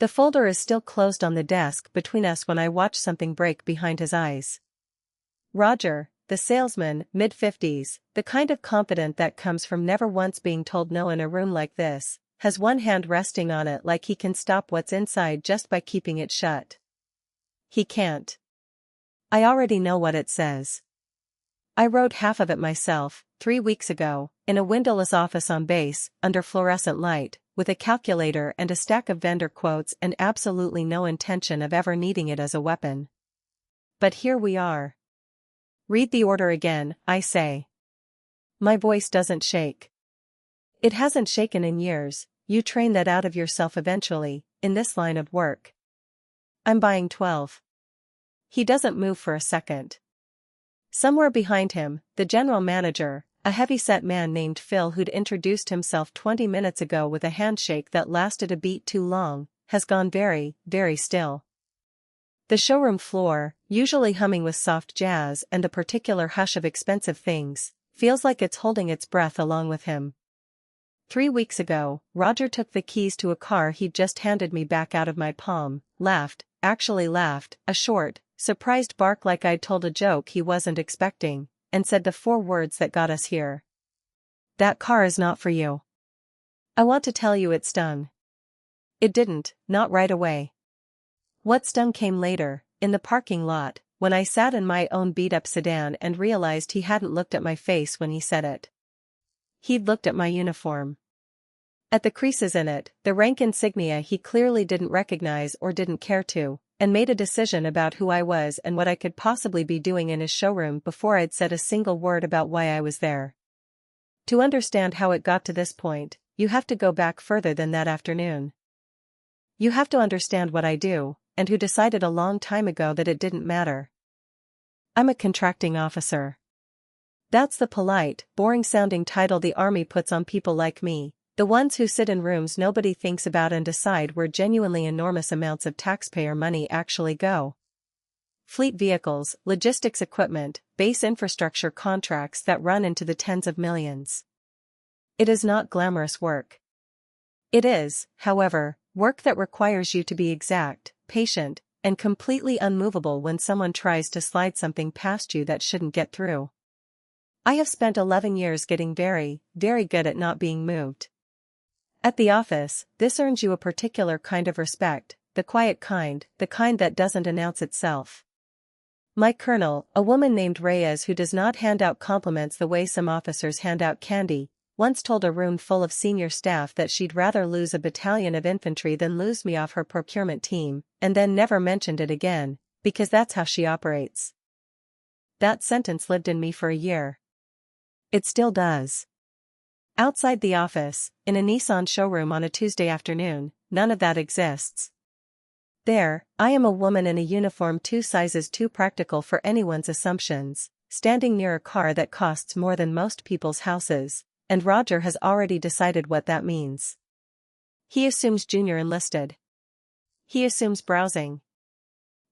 The folder is still closed on the desk between us when I watch something break behind his eyes. Roger, the salesman, mid-50s, the kind of confident that comes from never once being told no in a room like this, has one hand resting on it like he can stop what's inside just by keeping it shut. He can't. I already know what it says. I wrote half of it myself, 3 weeks ago, in a windowless office on base, under fluorescent light, with a calculator and a stack of vendor quotes and absolutely no intention of ever needing it as a weapon. But here we are. Read the order again, I say. My voice doesn't shake. It hasn't shaken in years. You train that out of yourself eventually, in this line of work. I'm buying 12. He doesn't move for a second. Somewhere behind him, the general manager, a heavy-set man named Phil who'd introduced himself 20 minutes ago with a handshake that lasted a beat too long, has gone very, very still. The showroom floor, usually humming with soft jazz and the particular hush of expensive things, feels like it's holding its breath along with him. 3 weeks ago, Roger took the keys to a car he'd just handed me back out of my palm, laughed, a short, surprised bark like I'd told a joke he wasn't expecting, and said the 4 words that got us here. That car is not for you. I want to tell you it stung. It didn't, not right away. What stung came later, in the parking lot, when I sat in my own beat-up sedan and realized he hadn't looked at my face when he said it. He'd looked at my uniform. At the creases in it, the rank insignia he clearly didn't recognize or didn't care to, and made a decision about who I was and what I could possibly be doing in his showroom before I'd said a single word about why I was there. To understand how it got to this point, you have to go back further than that afternoon. You have to understand what I do, and who decided a long time ago that it didn't matter. I'm a contracting officer. That's the polite, boring-sounding title the Army puts on people like me, the ones who sit in rooms nobody thinks about and decide where genuinely enormous amounts of taxpayer money actually go. Fleet vehicles, logistics equipment, base infrastructure contracts that run into the tens of millions. It is not glamorous work. It is, however, work that requires you to be exact, patient, and completely unmovable when someone tries to slide something past you that shouldn't get through. I have spent 11 years getting very, very good at not being moved. At the office, this earns you a particular kind of respect, the quiet kind, the kind that doesn't announce itself. My colonel, a woman named Reyes who does not hand out compliments the way some officers hand out candy, once told a room full of senior staff that she'd rather lose a battalion of infantry than lose me off her procurement team, and then never mentioned it again, because that's how she operates. That sentence lived in me for a year. It still does. Outside the office, in a Nissan showroom on a Tuesday afternoon, none of that exists. There, I am a woman in a uniform 2 sizes too practical for anyone's assumptions, standing near a car that costs more than most people's houses, and Roger has already decided what that means. He assumes junior enlisted. He assumes browsing.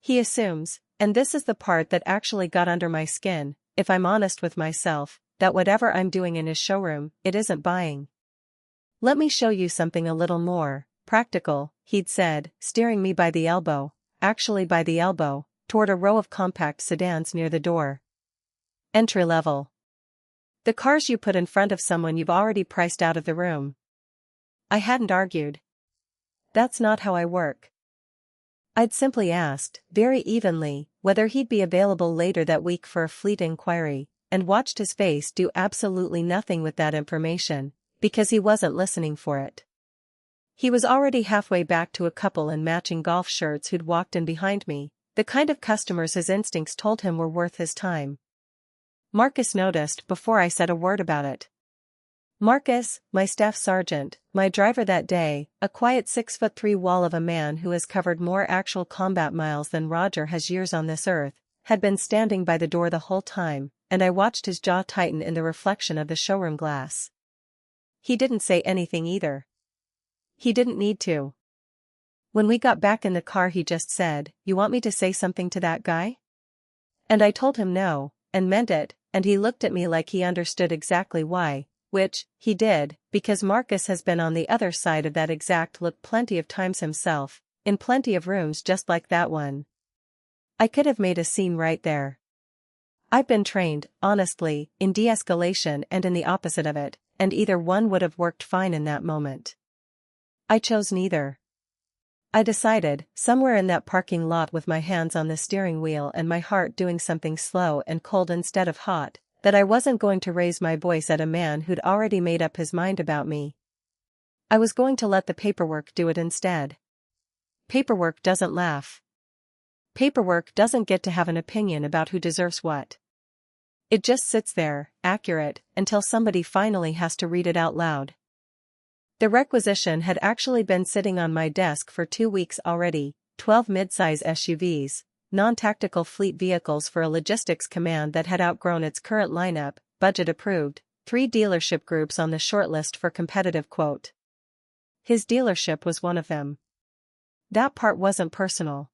He assumes, and this is the part that actually got under my skin, if I'm honest with myself, that whatever I'm doing in his showroom, it isn't buying. Let me show you something a little more practical, he'd said, steering me by the elbow, toward a row of compact sedans near the door. Entry level. The cars you put in front of someone you've already priced out of the room. I hadn't argued. That's not how I work. I'd simply asked, very evenly, whether he'd be available later that week for a fleet inquiry, and watched his face do absolutely nothing with that information, because he wasn't listening for it. He was already halfway back to a couple in matching golf shirts who'd walked in behind me, the kind of customers his instincts told him were worth his time. Marcus noticed before I said a word about it. Marcus, my staff sergeant, my driver that day, a quiet 6'3" wall of a man who has covered more actual combat miles than Roger has years on this earth, had been standing by the door the whole time, and I watched his jaw tighten in the reflection of the showroom glass. He didn't say anything either. He didn't need to. When we got back in the car he just said, "You want me to say something to that guy?" And I told him no, and meant it, and he looked at me like he understood exactly why, which, he did, because Marcus has been on the other side of that exact look plenty of times himself, in plenty of rooms just like that one. I could have made a scene right there. I've been trained, honestly, in de-escalation and in the opposite of it, and either one would have worked fine in that moment. I chose neither. I decided, somewhere in that parking lot with my hands on the steering wheel and my heart doing something slow and cold instead of hot, that I wasn't going to raise my voice at a man who'd already made up his mind about me. I was going to let the paperwork do it instead. Paperwork doesn't laugh. Paperwork doesn't get to have an opinion about who deserves what. It just sits there, accurate, until somebody finally has to read it out loud. The requisition had actually been sitting on my desk for 2 weeks already: 12 mid-size SUVs, non-tactical fleet vehicles for a logistics command that had outgrown its current lineup, budget approved, 3 dealership groups on the shortlist for competitive quote. His dealership was one of them. That part wasn't personal.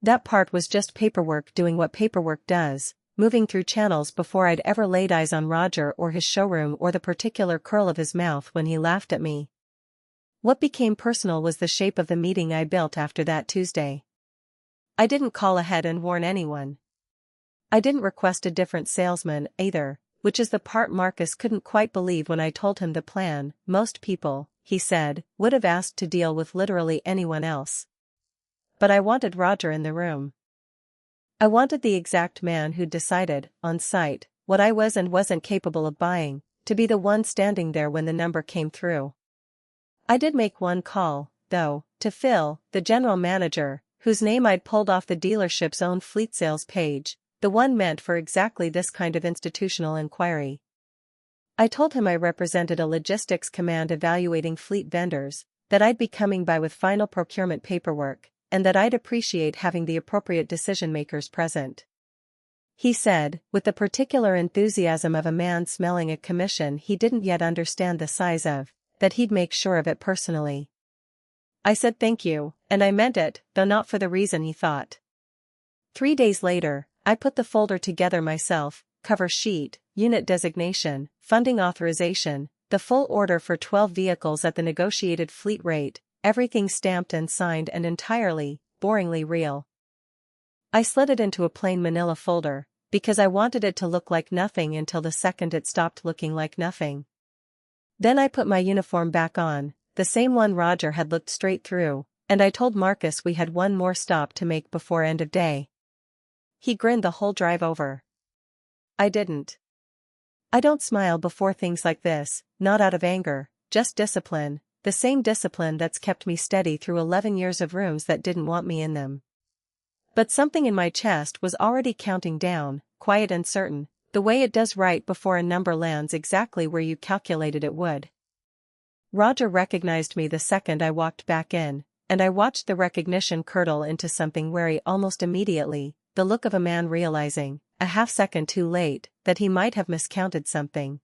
That part was just paperwork doing what paperwork does, moving through channels before I'd ever laid eyes on Roger or his showroom or the particular curl of his mouth when he laughed at me. What became personal was the shape of the meeting I built after that Tuesday. I didn't call ahead and warn anyone. I didn't request a different salesman either, which is the part Marcus couldn't quite believe when I told him the plan. Most people, he said, would have asked to deal with literally anyone else. But I wanted Roger in the room. I wanted the exact man who'd decided, on sight, what I was and wasn't capable of buying, to be the one standing there when the number came through. I did make one call, though, to Phil, the general manager, whose name I'd pulled off the dealership's own fleet sales page, the one meant for exactly this kind of institutional inquiry. I told him I represented a logistics command evaluating fleet vendors, that I'd be coming by with final procurement paperwork, and that I'd appreciate having the appropriate decision-makers present. He said, with the particular enthusiasm of a man smelling a commission he didn't yet understand the size of, that he'd make sure of it personally. I said thank you, and I meant it, though not for the reason he thought. 3 days later, I put the folder together myself: cover sheet, unit designation, funding authorization, the full order for 12 vehicles at the negotiated fleet rate, everything stamped and signed and entirely, boringly real. I slid it into a plain manila folder, because I wanted it to look like nothing until the second it stopped looking like nothing. Then I put my uniform back on, the same one Roger had looked straight through, and I told Marcus we had one more stop to make before end of day. He grinned the whole drive over. I didn't. I don't smile before things like this, not out of anger, just discipline. The same discipline that's kept me steady through 11 years of rooms that didn't want me in them. But something in my chest was already counting down, quiet and certain, the way it does right before a number lands exactly where you calculated it would. Roger recognized me the second I walked back in, and I watched the recognition curdle into something wary almost immediately, the look of a man realizing, a half-second too late, that he might have miscounted something.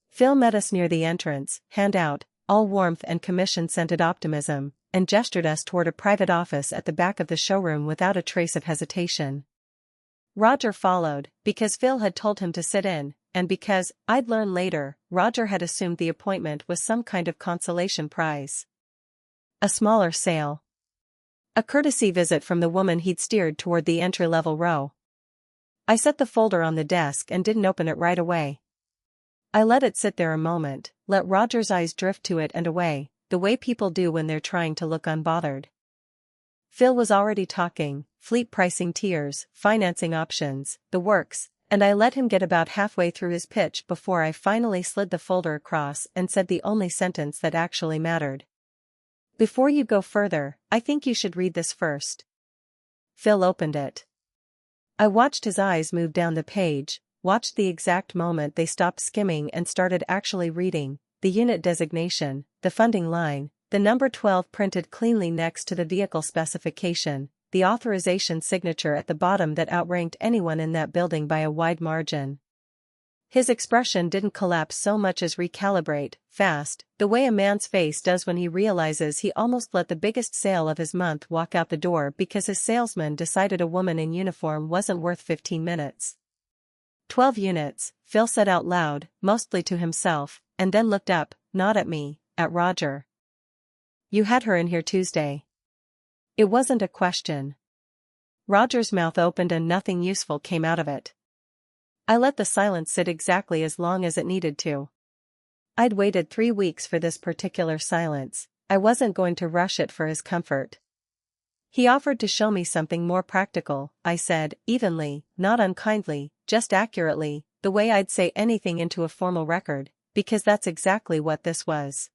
Phil met us near the entrance, hand out, all warmth and commission-scented optimism, and gestured us toward a private office at the back of the showroom without a trace of hesitation. Roger followed, because Phil had told him to sit in, and because, I'd learn later, Roger had assumed the appointment was some kind of consolation prize. A smaller sale. A courtesy visit from the woman he'd steered toward the entry-level row. I set the folder on the desk and didn't open it right away. I let it sit there a moment, let Roger's eyes drift to it and away, the way people do when they're trying to look unbothered. Phil was already talking, fleet pricing tiers, financing options, the works, and I let him get about halfway through his pitch before I finally slid the folder across and said the only sentence that actually mattered. Before you go further, I think you should read this first. Phil opened it. I watched his eyes move down the page, watched the exact moment they stopped skimming and started actually reading, the unit designation, the funding line, the number 12 printed cleanly next to the vehicle specification, the authorization signature at the bottom that outranked anyone in that building by a wide margin. His expression didn't collapse so much as recalibrate, fast, the way a man's face does when he realizes he almost let the biggest sale of his month walk out the door because his salesman decided a woman in uniform wasn't worth 15 minutes. 12 units, Phil said out loud, mostly to himself, and then looked up, not at me, at Roger. You had her in here Tuesday. It wasn't a question. Roger's mouth opened and nothing useful came out of it. I let the silence sit exactly as long as it needed to. I'd waited 3 weeks for this particular silence. I wasn't going to rush it for his comfort. He offered to show me something more practical, I said, evenly, not unkindly, just accurately, the way I'd say anything into a formal record, because that's exactly what this was.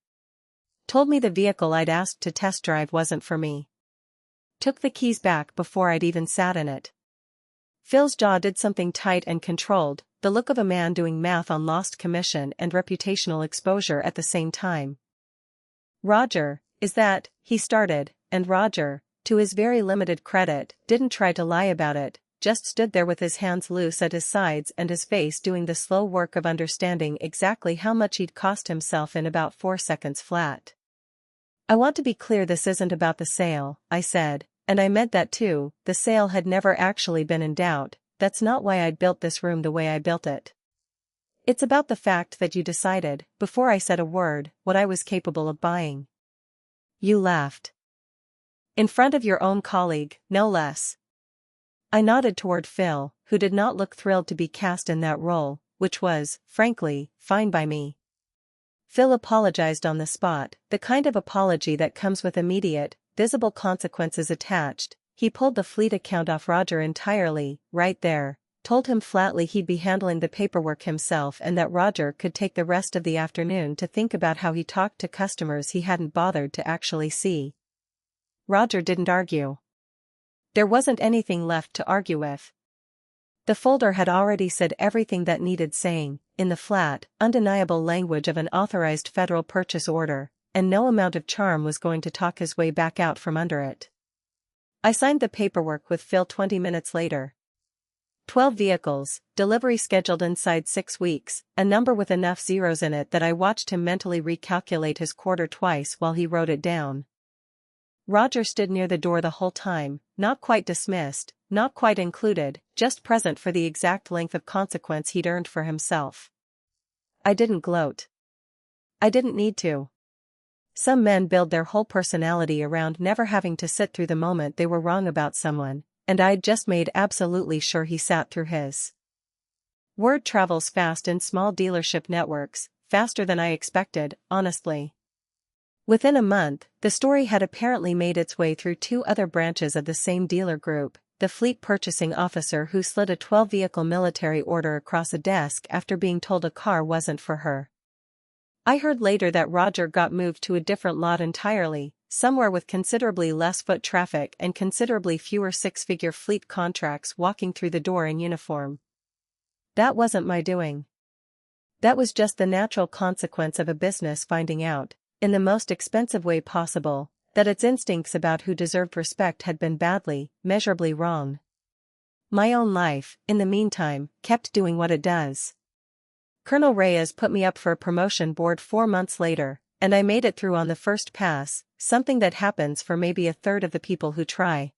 Told me the vehicle I'd asked to test drive wasn't for me. Took the keys back before I'd even sat in it. Phil's jaw did something tight and controlled, the look of a man doing math on lost commission and reputational exposure at the same time. Roger, is that, he started, and Roger, to his very limited credit, didn't try to lie about it, just stood there with his hands loose at his sides and his face doing the slow work of understanding exactly how much he'd cost himself in about 4 seconds flat. I want to be clear, this isn't about the sale, I said, and I meant that too. The sale had never actually been in doubt. That's not why I'd built this room the way I built it. It's about the fact that you decided, before I said a word, what I was capable of buying. You laughed. In front of your own colleague, no less. I nodded toward Phil, who did not look thrilled to be cast in that role, which was, frankly, fine by me. Phil apologized on the spot, the kind of apology that comes with immediate, visible consequences attached. He pulled the fleet account off Roger entirely, right there, told him flatly he'd be handling the paperwork himself and that Roger could take the rest of the afternoon to think about how he talked to customers he hadn't bothered to actually see. Roger didn't argue. There wasn't anything left to argue with. The folder had already said everything that needed saying, in the flat, undeniable language of an authorized federal purchase order, and no amount of charm was going to talk his way back out from under it. I signed the paperwork with Phil 20 minutes later. 12 vehicles, delivery scheduled inside 6 weeks, a number with enough zeros in it that I watched him mentally recalculate his quarter twice while he wrote it down. Roger stood near the door the whole time, not quite dismissed, not quite included, just present for the exact length of consequence he'd earned for himself. I didn't gloat. I didn't need to. Some men build their whole personality around never having to sit through the moment they were wrong about someone, and I'd just made absolutely sure he sat through his. Word travels fast in small dealership networks, faster than I expected, honestly. Within a month, the story had apparently made its way through 2 other branches of the same dealer group, the fleet purchasing officer who slid a 12-vehicle military order across a desk after being told a car wasn't for her. I heard later that Roger got moved to a different lot entirely, somewhere with considerably less foot traffic and considerably fewer 6-figure fleet contracts walking through the door in uniform. That wasn't my doing. That was just the natural consequence of a business finding out, in the most expensive way possible, that its instincts about who deserved respect had been badly, measurably wrong. My own life, in the meantime, kept doing what it does. Colonel Reyes put me up for a promotion board 4 months later, and I made it through on the first pass, something that happens for maybe a third of the people who try.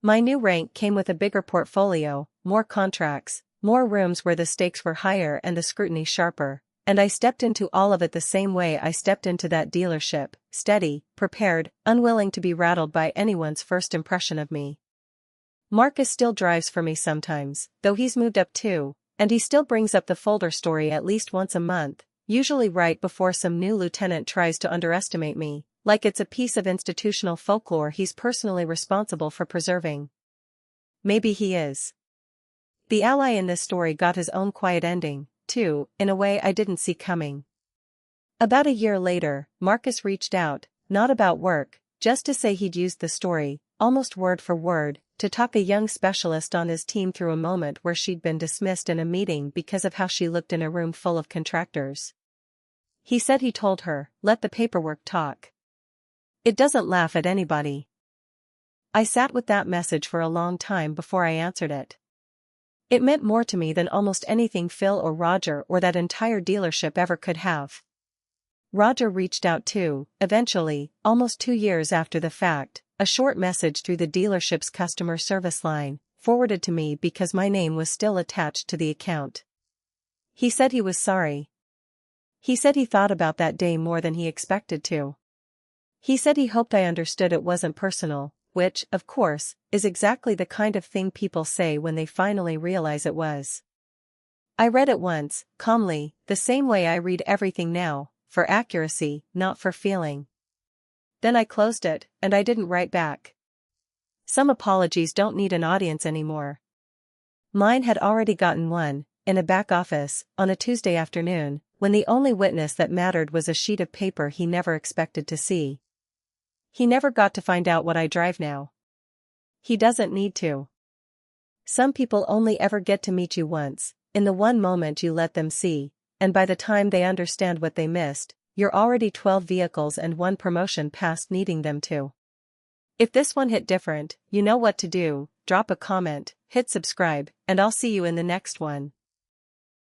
My new rank came with a bigger portfolio, more contracts, more rooms where the stakes were higher and the scrutiny sharper. And I stepped into all of it the same way I stepped into that dealership, steady, prepared, unwilling to be rattled by anyone's first impression of me. Marcus still drives for me sometimes, though he's moved up too, and he still brings up the folder story at least once a month, usually right before some new lieutenant tries to underestimate me, like it's a piece of institutional folklore he's personally responsible for preserving. Maybe he is. The ally in this story got his own quiet ending, too, in a way I didn't see coming. About a year later, Marcus reached out, not about work, just to say he'd used the story, almost word for word, to talk a young specialist on his team through a moment where she'd been dismissed in a meeting because of how she looked in a room full of contractors. He said he told her, let the paperwork talk. It doesn't laugh at anybody. I sat with that message for a long time before I answered it. It meant more to me than almost anything Phil or Roger or that entire dealership ever could have. Roger reached out too, eventually, almost 2 years after the fact, a short message through the dealership's customer service line, forwarded to me because my name was still attached to the account. He said he was sorry. He said he thought about that day more than he expected to. He said he hoped I understood it wasn't personal, which, of course, is exactly the kind of thing people say when they finally realize it was. I read it once, calmly, the same way I read everything now, for accuracy, not for feeling. Then I closed it, and I didn't write back. Some apologies don't need an audience anymore. Mine had already gotten one, in a back office, on a Tuesday afternoon, when the only witness that mattered was a sheet of paper he never expected to see. He never got to find out what I drive now. He doesn't need to. Some people only ever get to meet you once, in the one moment you let them see, and by the time they understand what they missed, you're already 12 vehicles and one promotion past needing them to. If this one hit different, you know what to do, drop a comment, hit subscribe, and I'll see you in the next one.